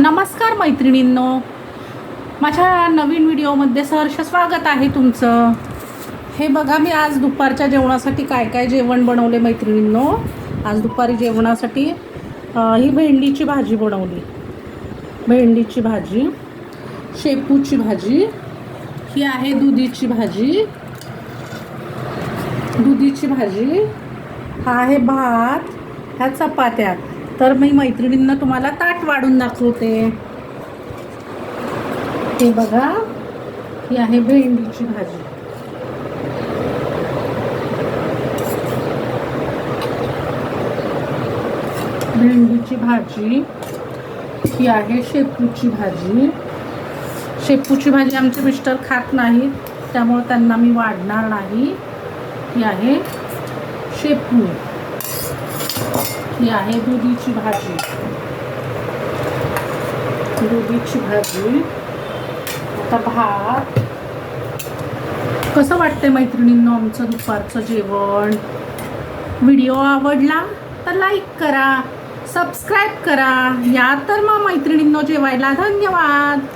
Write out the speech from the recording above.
नमस्कार मैत्रिणींनो, माझ्या नवीन व्हिडिओमध्ये सहर्ष स्वागत आहे तुमचं. हे बघा, मी आज दुपारच्या जेवणासाठी काय काय जेवण बनवले मैत्रिणींनो. आज दुपारी जेवणासाठी ही भेंडीची भाजी बनवली, भेंडीची भाजी, शेपूची भाजी, ही आहे दुधीची भाजी, हा आहे भात, ह्या चपात्या. तर मी मैत्रिणींना तुम्हाला ताट वाढून दाखवते. हे बघा, ही आहे भेंडीची भाजी, ही आहे शेपूची भाजी. शेपूची भाजी आमचे मिस्टर खात नाहीत, त्यामुळे त्यांना मी वाढणार नाही. ही आहे शेपू, ही आहे दुधीची भाजी, आता भात. कसं वाटतंय मैत्रिणींनो आमचं दुपारचं जेवण? व्हिडिओ आवडला तर लाईक करा, सबस्क्राईब करा. या तर मग मैत्रिणींनो जेवायला. धन्यवाद.